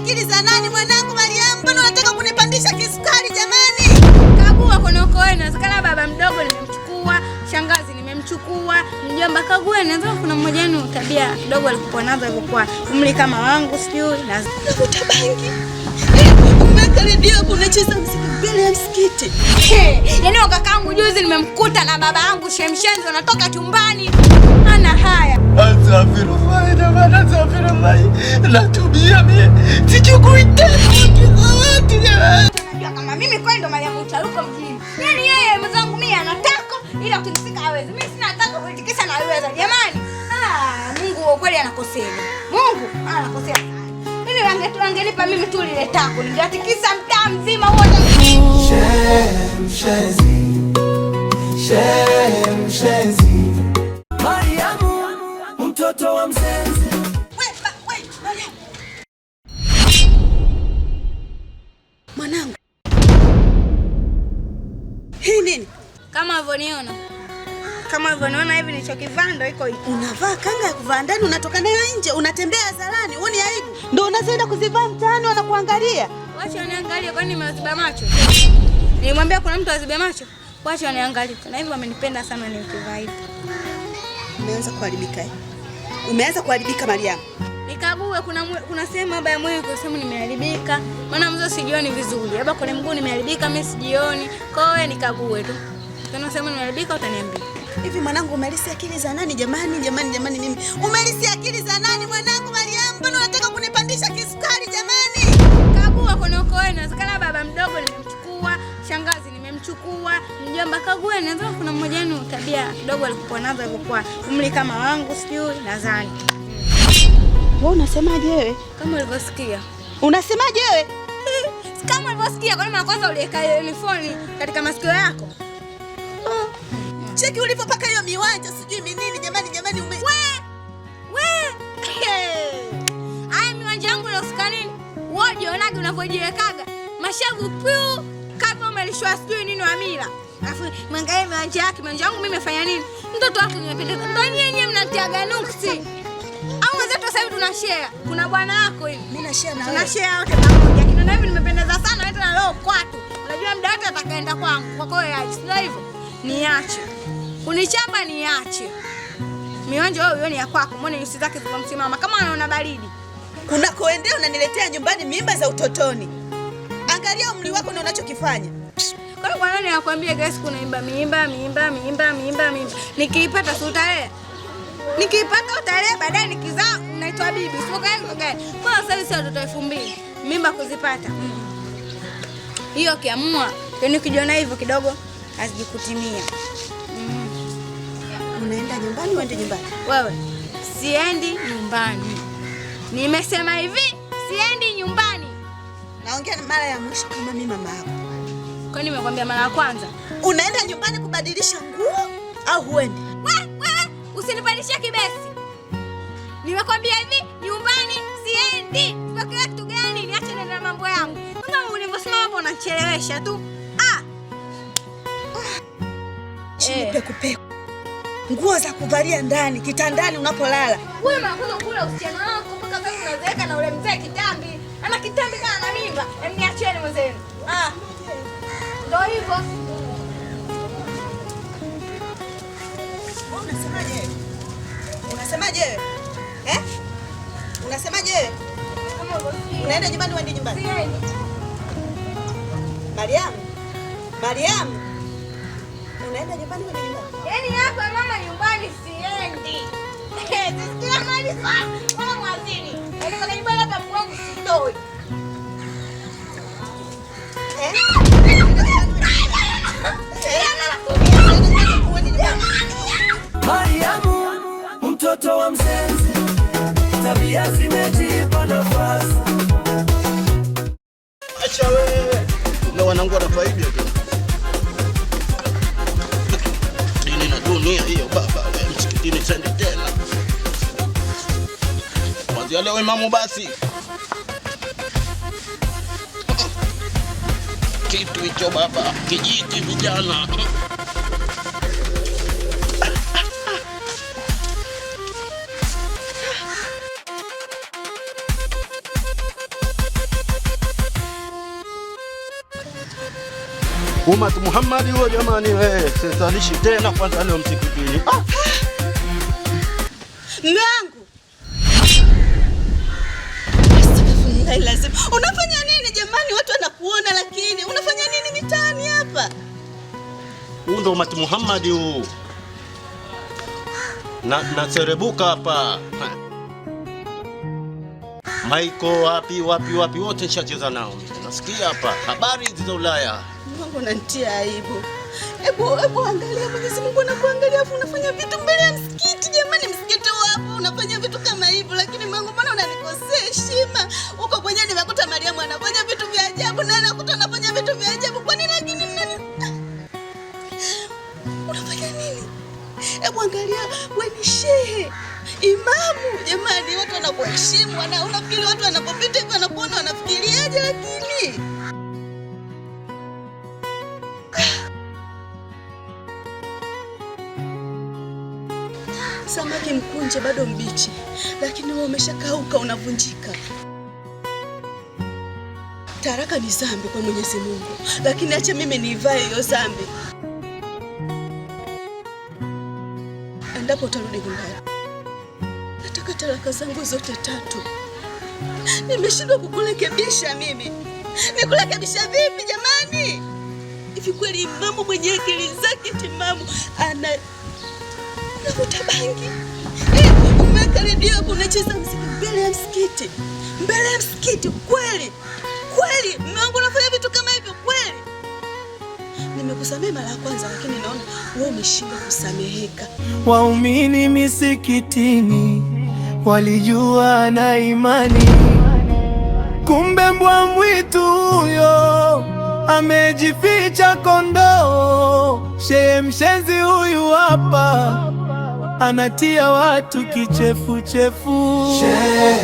akili za nani mwanangu Mariam? Mbona unataka kunipandisha kisukari jamani? Kagua konoko wewe, inawezekana baba mdogo nimemchukua, shangazi nimemchukua, mjomba kagua, inawezekana kuna mmoja wenu tabia kidogo alikuwa nazo alikuwa umri kama wangu sijui na utabangi. Umeka redio kunacheza muziki mbele ya msikiti. Yaani kakaangu juzi nimemkuta na baba yangu Shemshenzi wanatoka chumbani. Ana haya. Astaghfirullah jamani, astaghfirullah. Natubia mimi. Sichukui tena kitu jamani. Unajua kama mimi kwani ndo Mariam utaruka mjini. Yaani yeye mzangu mimi anataka ila ukinisika hawezi. Mimi sina nataka kuitikisa na wewe jamani. Mungu kweli anakosea. Mungu anakosea. Mimi angenipa mimi tu lile tako ningeatikisa mtaa mzima wote. Shemshenzi Mariamu mtoto wa mzenzi. Mariam. Mwanangu. Hii nini? Kama ulivyoniona. Kama ulivyoniona hivi nilichokivaa ndio iko hivi. Unavaa kanga ya kuvaa ndani unatoka nayo nje, unatembea hadharani, uone aibu. Ndio unazoenda kuzivaa mtaani wanakuangalia. Wacha waniangalie kwani nimeziba macho. Nilimwambia kuna mtu azibe macho. Wacha waniangalie. Na hivi wamenipenda sana nikivaa hivi. Umeanza kuharibika eh? Umeanza kuharibika Mariam. Nikague kuna sehemu hapa ya mwili kwa sehemu nimeharibika. Maana mzo sijioni vizuri. Hapa kwenye mguu nimeharibika mimi sijioni. Kwa hiyo nikague tu. Kana sehemu nimeharibika utaniambia. Hivi mwanangu umelisi akili za nani jamani mimi? Umelisi akili za nani mwanangu Mariam? Mbona unataka kunipandisha kisukari jamani? Kagua konoko wewe, inawezekana baba mdogo nimemchukua, shangazi nimemchukua, mjomba kagua, inawezekana kuna mmoja wenu tabia kidogo alikuwa nazo alikuwa umri kama wangu sijui nadhani. Wewe unasemaje wewe? Kama ulivyosikia. Unasemaje wewe? Kama ulivyosikia kwa nini kwanza uliweka telefoni katika masikio yako? Cheki ulivyopaka hiyo miwanja sijui minini jamani Haya miwanja yangu inausika nini? Woje onage unavyojiwekaga. Mashavu puu kama umelishwa sijui nini wa mila. Alafu mwangalie miwanja yake, miwanja yangu mimi nimefanya nini? Mtoto wako nimependeza. Ndio nyenye mnatiaga nuksi. Au wenzetu sasa hivi tunashare. Kuna bwana wako hivi. Mimi na share na wewe. Tunashare wote pamoja. Kina hivi nimependeza sana wewe na roho kwatu. Unajua muda wote atakaenda kwangu. Kwa kwao yaje. Sio hivyo. Niache. Kunichapa niache. Miwanja wewe uone ya kwako, muone nyusi zake zilizomsimama kama anaona baridi. Kuna koendea unaniletea nyumbani mimba za utotoni. Angalia umri wako na unachokifanya. Kwa nini nakwambia guys kuna mimba. Nikiipata si utalea. Nikiipata utalea baadaye nikizaa unaitwa bibi. Sio gani? Kwa sababu sasa watoto 2000 mimba kuzipata. Hiyo kiamua, yani ukijiona hivyo kidogo hazijikutimia. Unaenda nyumbani uende nyumbani? Wewe, siendi nyumbani. Nimesema hivi, siendi nyumbani. Naongea mara ya mwisho kama mimi mama yako. Kwa nini nimekwambia mara ya kwanza? Unaenda nyumbani kubadilisha nguo au huendi? Wewe, usinipandishie kibesi. Nimekwambia hivi, nyumbani siendi. Sio kitu gani? Niache na mambo yangu. Kama ulivyosema hapo unachelewesha tu. Peku. Nguo za kuvalia ndani, kitandani unapolala. Wewe unakuja kula usichana wako mpaka sasa unazeeka na ule mzee kitambi. Ana kitambi kana na mimba. Niacheni mzee. Ndio hivyo. Unasemaje wewe? Unasemaje wewe? Unaenda nyumbani uende nyumbani? Siendi. Mariam. Unaenda nyumbani uende nyumbani? Yaani hapa mama nyumbani siendi. Sisikia mali sana. Wala mwazini. Yaani kwa nyumbani hapa mwangu sitoi. Mariamu mtoto wa mzenzi. Tabia zimejipa nafasi. Acha wewe. Leo wanangu wanafaidi tu. Dini na dunia hiyo baba, msikitini sendi tena. Kwanza leo imamu basi. Kitu hicho baba, kijiti vijana. Ummat Muhammad huyo jamani wewe. Sitalishi tena kwanza leo msikitini. Mwanangu. Lazima. Unafanya nini jamani? Watu wanakuona lakini unafanya nini mitaani hapa? Huyu ndo Ummat Muhammad huyu. Na serebuka hapa. Michael wapi wote nishacheza nao. Nasikia hapa habari za Ulaya. Mungu ananitia aibu. Hebu angalia, Mwenyezi Mungu anakuangalia afu unafanya vitu mbele ya msikiti jamani, msikiti wapo unafanya vitu kama hivyo, lakini Mungu mbona unanikosea heshima? Huko kwenye nimekuta Mariamu anafanya vitu vya ajabu na nakuta anafanya vitu vya ajabu. Kwa nini lakini unafanya nini? Hebu angalia, wewe ni shehe, imamu jamani, watu wanakuheshimu, unafikiri watu wanapopita hivi wanakuona wanafikiriaje lakini? Samaki mkunje bado mbichi, lakini wewe umeshakauka unavunjika. Taraka ni dhambi kwa Mwenyezi Mungu, lakini acha mimi niivae hiyo dhambi. Endapo utarudi nyumbani, nataka talaka zangu zote 3. Nimeshindwa kukurekebisha mimi. Nikurekebisha vipi jamani? Hivi kweli imamu mwenye akili zake timamu unavuta bangi? Umeweka redio unacheza muziki mbele ya msikiti? Mbele ya msikiti kweli? Kweli Mungu anafanya vitu kama hivyo kweli? Nimekusamehe mara ya kwanza, lakini naona wewe umeshindwa kusameheka. Waumini misikitini walijua na imani, kumbe mbwa mwitu huyo amejificha kondoo. Shehe mshenzi huyu hapa anatia watu kichefuchefu. Shehe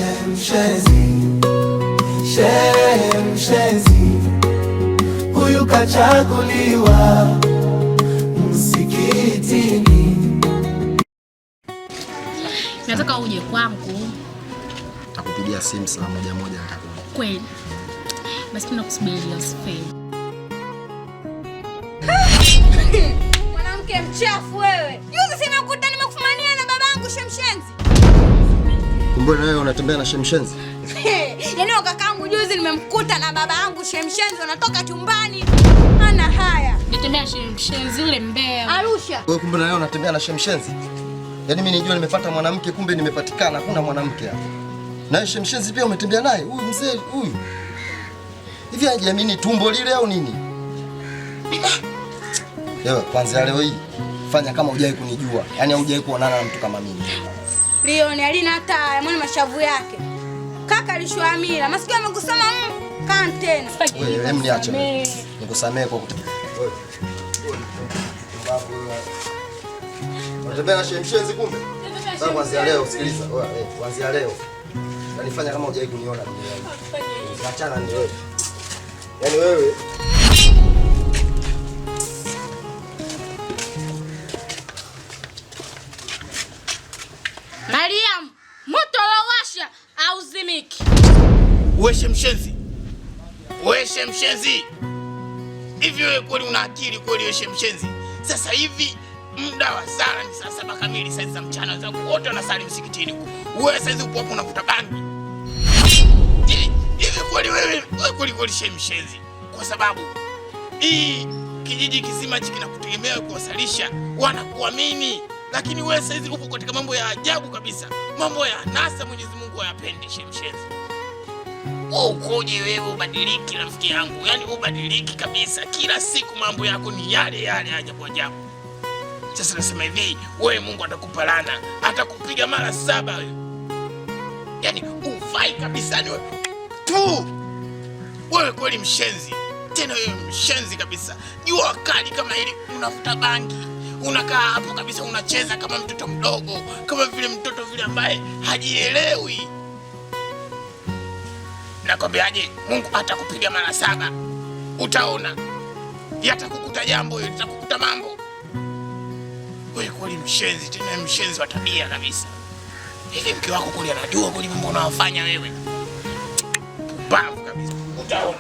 mshenzi huyu kachaguliwa msikitini. Nataka uje kwangu. Takupigia simu saa moja nitakuja. Kweli? Basi tunakusubiria usifeli. Mwanamke mchafu wewe. Juzi simekuta nimekufumania na babangu Shemshenzi. Kumbe na wewe unatembea na Shemshenzi? Yaani kakaangu juzi nimemkuta na babangu Shemshenzi wanatoka chumbani. Hana haya. Nitembea Shemshenzi yule mbea. Arusha. Wewe kumbe na wewe unatembea na Shemshenzi? Yaani mimi nijua nimepata mwanamke kumbe nimepatikana hakuna mwanamke hapa. Na wewe Shemshenzi pia umetembea naye? Huyu mzee huyu. Hivi hajiamini tumbo lile au nini? Yewe kwanza leo hii fanya kama hujawahi kunijua. Yaani hujawahi kuonana na mtu kama mimi. Leon alina hata mwana mashavu yake. Kaka alishoamila. Masikio amekusema kantena. Wewe hem niache. Nikusamee kwa kutu. Wewe. Unatembea na Shemshenzi kumbe? Sasa kuanzia leo sikiliza. Wewe kuanzia leo. Unanifanya kama hujawahi kuniona duniani. Achana ni wewe. Yaani wewe Mariam, moto wawasha au zimiki. Wewe Shemshenzi. Wewe Shemshenzi. Hivi wewe kweli una akili kweli wewe Shemshenzi? Sasa hivi muda wa sala ni saa 7 kamili saa za mchana, wenzangu wote wanasali msikitini huko. Wewe sasa upo hapo unavuta bangi. Hivi kweli wewe kweli Shemshenzi? Kwa sababu hii kijiji kizima hiki kinakutegemea kuwasalisha, wanakuamini. Lakini wewe sasa upo katika mambo ya ajabu kabisa. Mambo ya anasa Mwenyezi Mungu hayapende Shemshenzi. Ukoje wewe ubadiliki rafiki yangu? Yaani ubadiliki kabisa. Kila siku mambo yako ni yale ajabu. Sasa nasema hivi, wewe Mungu atakupa laana, atakupiga mara 7 wewe. Yaani ufai kabisa ni wewe. Tu. Wewe kweli mshenzi. Tena wewe mshenzi kabisa. Jua kali kama hili unafuta bangi. Unakaa hapo kabisa unacheza kama mtoto mdogo, kama vile mtoto vile ambaye hajielewi. Nakwambiaje, Mungu atakupiga mara 7. Utaona. Yatakukuta jambo, yatakukuta mambo. Wewe kweli mshenzi, tena mshenzi wa tabia kabisa. Hivi mke wako kweli anajua kweli mambo unayofanya wewe? Pumbavu kabisa. Utaona.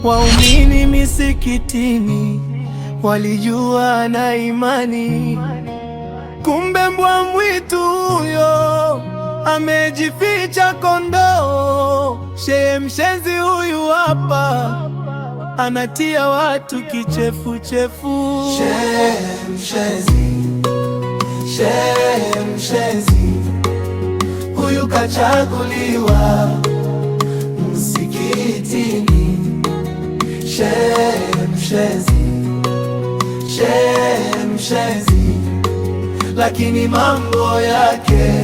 Waumini misikitini walijua na imani, kumbe mbwa mwitu huyo amejificha kondoo. Shehe mshenzi huyu hapa anatia watu kichefuchefu. Shehe mshenzi, shehe mshenzi, huyu kachaguliwa msikitini. Shehe mshenzi, shehe mshenzi, lakini mambo yake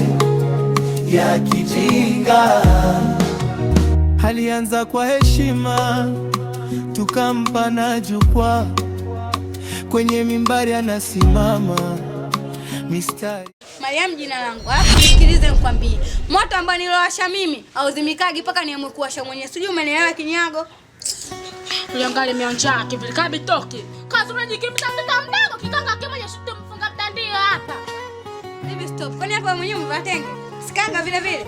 ya kijinga. Alianza kwa heshima, tukampa na jukwaa, kwenye mimbari anasimama mistari. Mariam jina langu. Alafu nisikilize nikwambie. Moto ambao nilowasha mimi hauzimikagi mpaka niamue kuwasha mwenyewe. Sijui umenielewa kinyago? Uliangalia mionja kivile kabitoki. Kazi unajikimbiza mtoto mdogo kikanga kimoja shute mfunga mtandio hapa. Bibi stop. Kwani hapa mwenyewe mvatenge? Sikanga vile vile.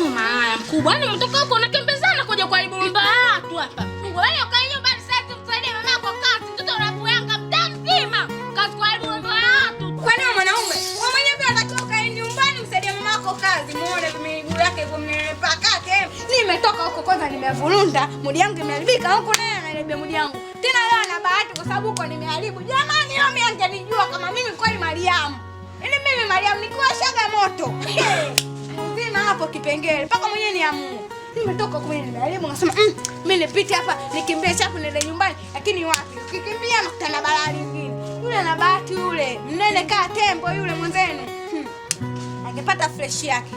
Mama mkubwa ni mtoka huko unakimbizana kuja kwa ibu mba watu hapa. Wewe ukae nyumbani sasa tumsaidie mamako kazi. Mtoto unapu yanga mzima. Kazi kwa ibu mba watu. Kwani wewe mwanaume? Wewe mwenyewe pia unatakiwa ukae nyumbani msaidie mamako kazi. Muone miguu yake hivyo mmepakate. Nimetoka huko kwanza nimevurunda. Mudi yangu imeharibika huko naye anaharibia mudi yangu. Tena leo ana bahati kwa sababu huko nimeharibu. Jamani leo mimi angenijua kama mimi kweli Mariam. Ili mimi Mariam nikuwa shaga moto. Mzima hapo kipengele. Paka mwenyewe niamue. Nimetoka kwa mimi nimeharibu nasema mimi nipite hapa nikimbie chapu niende nyumbani lakini wapi? Ukikimbia nakutana balaa lingine. Yule ana bahati yule. Mnene kaa tembo yule mwenzenu. Angepata fresh yake.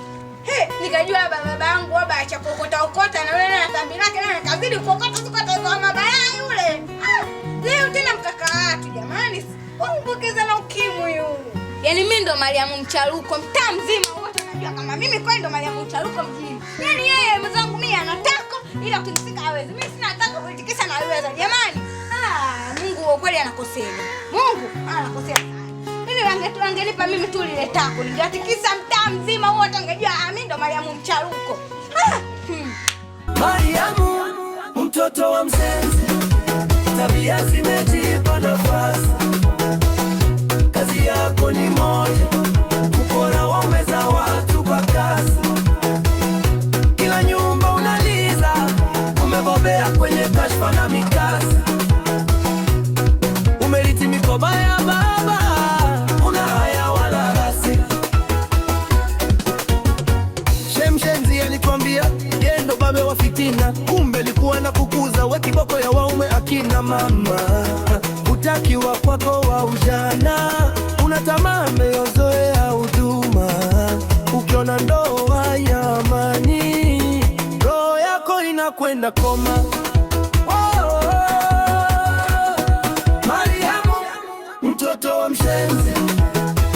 Nikajua baba yangu baba acha kokota ukota na yule na tambi lake na kazidi kokota ukota kwa mabaya yule. Leo tena mkaka watu jamani. Umpokeza na ukimwi yule. Yaani mimi ndo Mariam Mcharuko mtaa mzima wote wanajua kama mimi kweli ndo Mariam Mcharuko mjini. Yaani yeye mzangu mimi anataka ila kunisika hawezi. Mimi sina nataka kuitikisa na yeye jamani. Mungu kweli anakosea. Mungu anakosea sana. Mimi angenipa mimi tu lile tako. Ningetikisa mtaa mzima wote angejua mimi ndo Mariam Mcharuko. Mariam mtoto wa msenzi, tabia zimejipa nafasi. Kazi yako ni moja, kupora waume za watu kwa kasi. Kila nyumba unaliza, umebobea kwenye kashfa na mikasi. Umeliti mikoba ya baba, una haya wala rasi. Shemshenzi alikwambia yeye ndo babe wa fitina, kumbe likuwa na kukuza we kiboko ya waume akina mama. Utakiwa kwako wa ujana, unatamaa meyozoea huduma. Ukiona ndoa ya amani, roho yako inakwenda koma. Mariam mtoto wa mshenzi,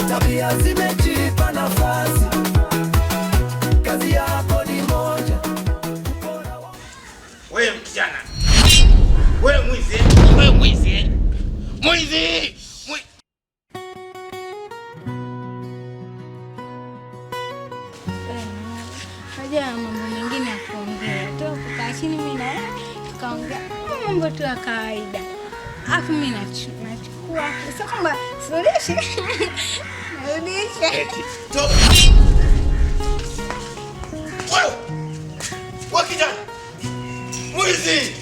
tabia zimejipa nafasi. Kazi yako ni moja. Wewe kijana. Wewe mwizi. Wewe mwizi. Mwizi. Haja mambo mengine ya kuongea. Tukaa chini mimi na tukaongea mambo tu ya kawaida. Afu mimi nachukua. Sio kwamba suluhisho. Narudisha. Wewe kijana. Mwizi.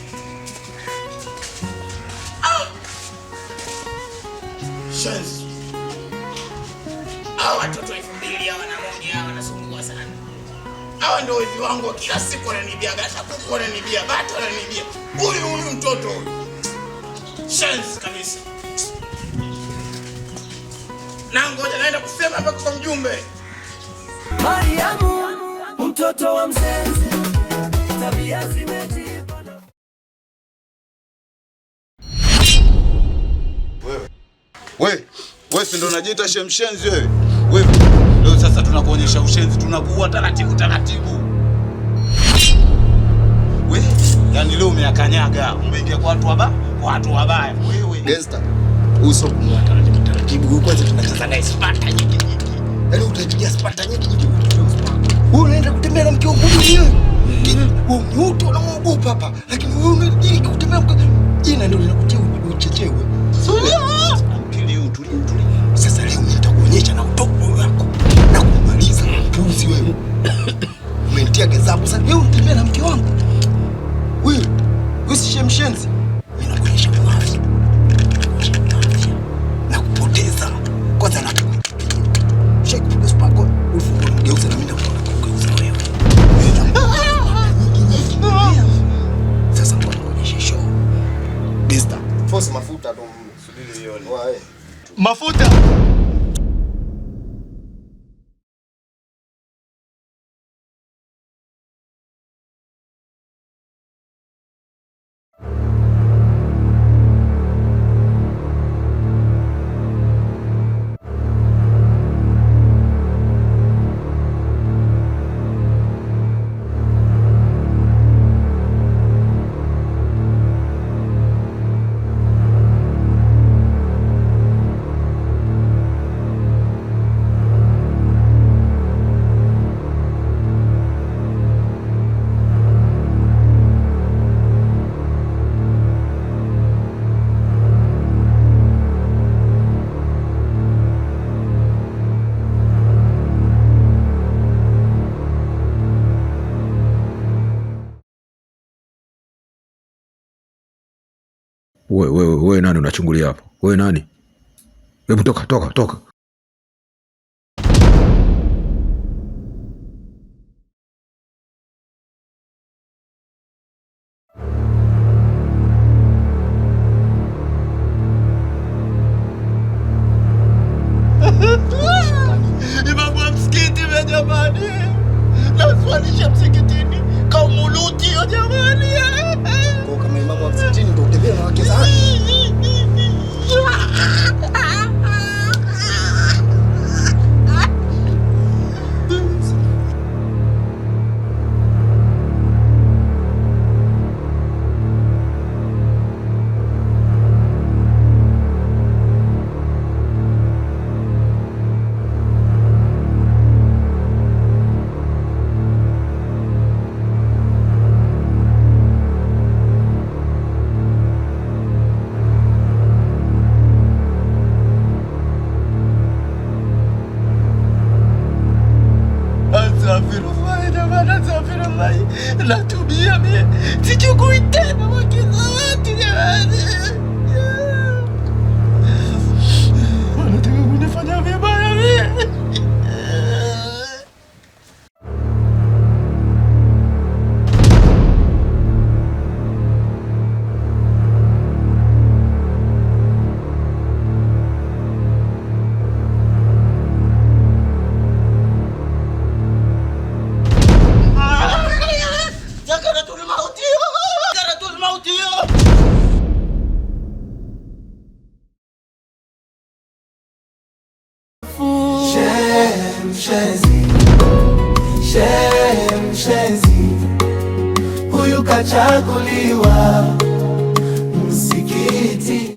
Shenzi. Hawa watoto 2000 hawa na moja hawa wanasumbua sana. Hawa ndio hivi wangu kila siku wananibia gasha kuku wananibia bata wananibia. Huyu mtoto huyu. Shenzi kabisa. Na ngoja naenda kusema hapa kwa mjumbe. Mariam mtoto wa msenzi, tabia zimejipa. Wewe si ndo unajiita shemshenzi wewe? Wewe leo sasa tunakuonyesha ushenzi, tunakuua taratibu. Wewe yani leo umeyakanyaga, umeingia kwa watu wabaya. Wewe gangster, uso kumwa taratibu. Kwanza tunakaza naye spata nyingi. Yaani utapiga spata nyingi. Wewe unaenda kutembea na mkeo mwenyewe. Wewe mtu unamuogopa hapa. Lakini wewe unajiri kutembea jina ndio linakutia uchechewe. Sio Mafuta. Wewe nani unachungulia hapo? Wewe nani? Hebu toka. Imamu wa msikiti ya jamani. Naswalisha msikitini kaumuluti ya jamani. Kwa kama imamu wa msikitini ndio utembea na wake zake. Natumia mie sichukui tena wake za watu jamani. Wanataka kunifanya vibaya mie. Mshenzi huyu kachaguliwa msikiti.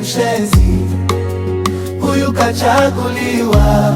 Mshenzi huyu kachaguliwa